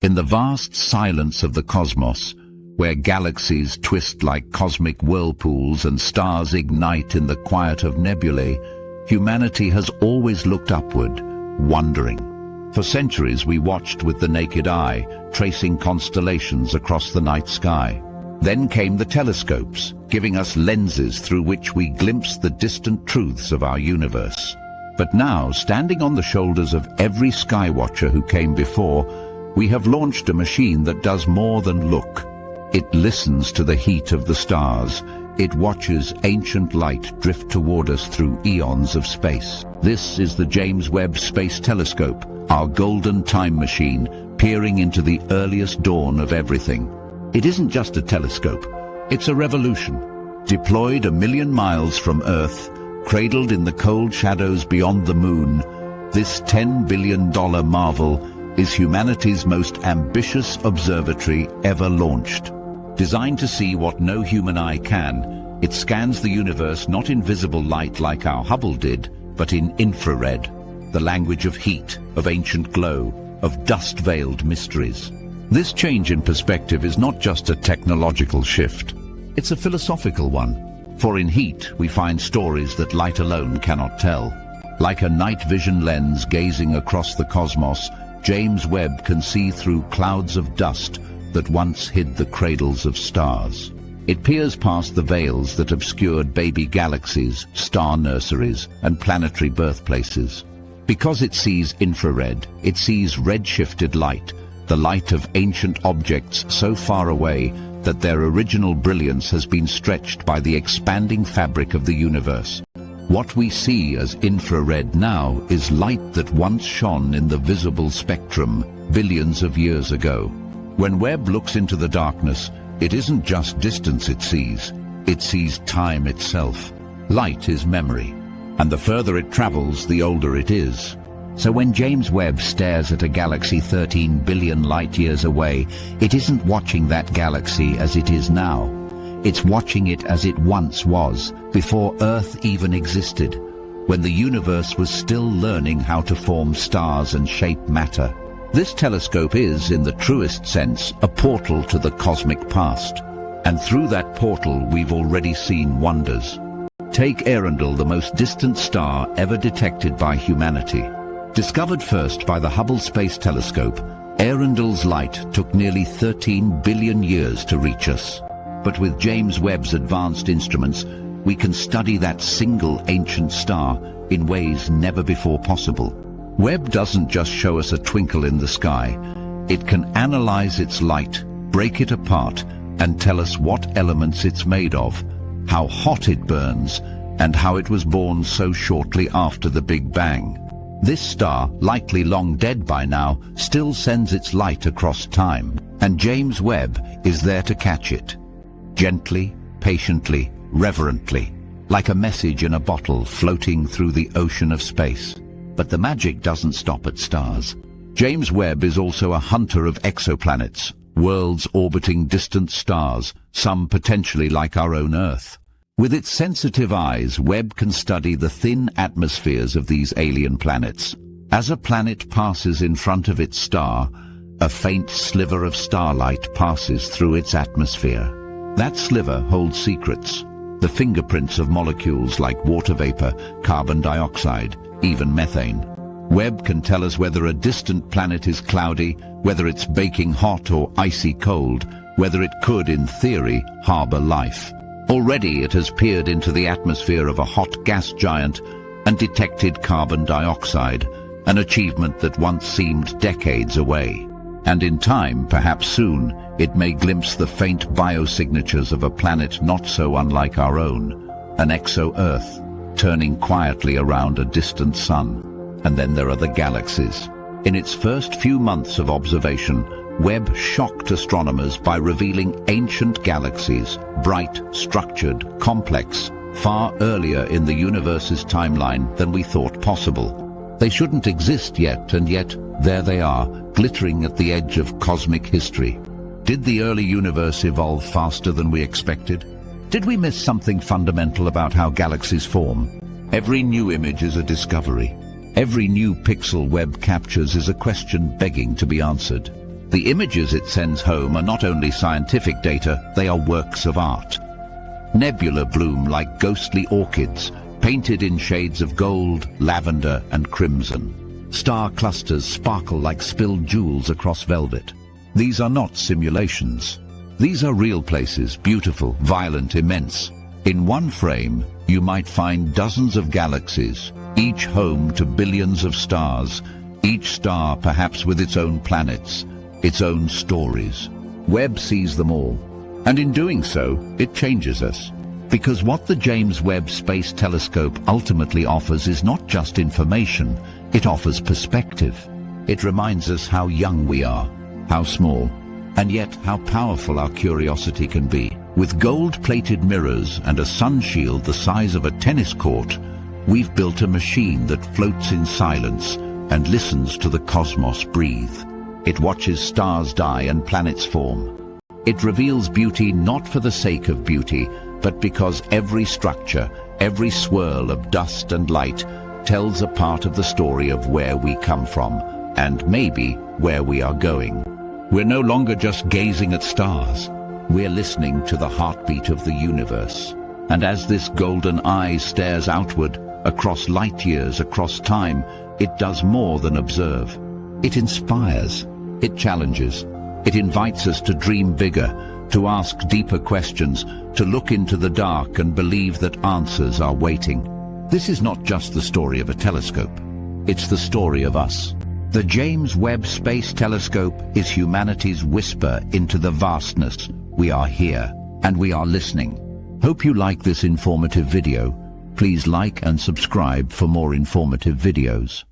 In the vast silence of the cosmos, where galaxies twist like cosmic whirlpools and stars ignite in the quiet of nebulae, humanity has always looked upward, wondering. For centuries we watched with the naked eye, tracing constellations across the night sky. Then came the telescopes, giving us lenses through which we glimpsed the distant truths of our universe. But now, standing on the shoulders of every skywatcher who came before, we have launched a machine that does more than look. It listens to the heat of the stars. It watches ancient light drift toward us through eons of space. This is the James Webb Space Telescope, our golden time machine, peering into the earliest dawn of everything. It isn't just a telescope, it's a revolution. Deployed 1 million miles from Earth, cradled in the cold shadows beyond the moon, this $10 billion marvel is humanity's most ambitious observatory ever launched. Designed to see what no human eye can, it scans the universe not in visible light like our Hubble did, but in infrared, the language of heat, of ancient glow, of dust-veiled mysteries. This change in perspective is not just a technological shift, it's a philosophical one. For in heat we find stories that light alone cannot tell. Like a night vision lens gazing across the cosmos, James Webb can see through clouds of dust that once hid the cradles of stars. It peers past the veils that obscured baby galaxies, star nurseries, and planetary birthplaces. Because it sees infrared, it sees red-shifted light, the light of ancient objects so far away that their original brilliance has been stretched by the expanding fabric of the universe. What we see as infrared now is light that once shone in the visible spectrum billions of years ago. When Webb looks into the darkness, it isn't just distance it sees time itself. Light is memory, and the further it travels, the older it is. So when James Webb stares at a galaxy 13 billion light-years away, it isn't watching that galaxy as it is now. It's watching it as it once was, before Earth even existed, when the universe was still learning how to form stars and shape matter. This telescope is, in the truest sense, a portal to the cosmic past. And through that portal we've already seen wonders. Take Earendel, the most distant star ever detected by humanity. Discovered first by the Hubble Space Telescope, Earendel's light took nearly 13 billion years to reach us. But with James Webb's advanced instruments, we can study that single ancient star in ways never before possible. Webb doesn't just show us a twinkle in the sky. It can analyze its light, break it apart, and tell us what elements it's made of, how hot it burns, and how it was born so shortly after the Big Bang. This star, likely long dead by now, still sends its light across time, and James Webb is there to catch it. Gently, patiently, reverently, like a message in a bottle floating through the ocean of space. But the magic doesn't stop at stars. James Webb is also a hunter of exoplanets, worlds orbiting distant stars, some potentially like our own Earth. With its sensitive eyes, Webb can study the thin atmospheres of these alien planets. As a planet passes in front of its star, a faint sliver of starlight passes through its atmosphere. That sliver holds secrets, the fingerprints of molecules like water vapor, carbon dioxide, even methane. Webb can tell us whether a distant planet is cloudy, whether it's baking hot or icy cold, whether it could, in theory, harbor life. Already it has peered into the atmosphere of a hot gas giant and detected carbon dioxide, an achievement that once seemed decades away. And in time, perhaps soon, it may glimpse the faint biosignatures of a planet not so unlike our own, an exo-Earth, turning quietly around a distant sun. And then there are the galaxies. In its first few months of observation, Webb shocked astronomers by revealing ancient galaxies, bright, structured, complex, far earlier in the universe's timeline than we thought possible. They shouldn't exist yet, and yet there they are, glittering at the edge of cosmic history. Did the early universe evolve faster than we expected? Did we miss something fundamental about how galaxies form? Every new image is a discovery. Every new pixel Webb captures is a question begging to be answered. The images it sends home are not only scientific data, they are works of art. Nebula bloom like ghostly orchids, painted in shades of gold, lavender, and crimson. Star clusters sparkle like spilled jewels across velvet. These are not simulations. These are real places, beautiful, violent, immense. In one frame, you might find dozens of galaxies, each home to billions of stars, each star perhaps with its own planets, its own stories. Webb sees them all, and in doing so, it changes us. Because what the James Webb Space Telescope ultimately offers is not just information, it offers perspective. It reminds us how young we are, how small, and yet how powerful our curiosity can be. With gold-plated mirrors and a sun shield the size of a tennis court, we've built a machine that floats in silence and listens to the cosmos breathe. It watches stars die and planets form. It reveals beauty not for the sake of beauty, but because every structure, every swirl of dust and light tells a part of the story of where we come from, and maybe where we are going. We're no longer just gazing at stars. We're listening to the heartbeat of the universe. And as this golden eye stares outward, across light years, across time, it does more than observe. It inspires. It challenges. It invites us to dream bigger, to ask deeper questions, to look into the dark and believe that answers are waiting. This is not just the story of a telescope. It's the story of us. The James Webb Space Telescope is humanity's whisper into the vastness. We are here, and we are listening. Hope you like this informative video. Please like and subscribe for more informative videos.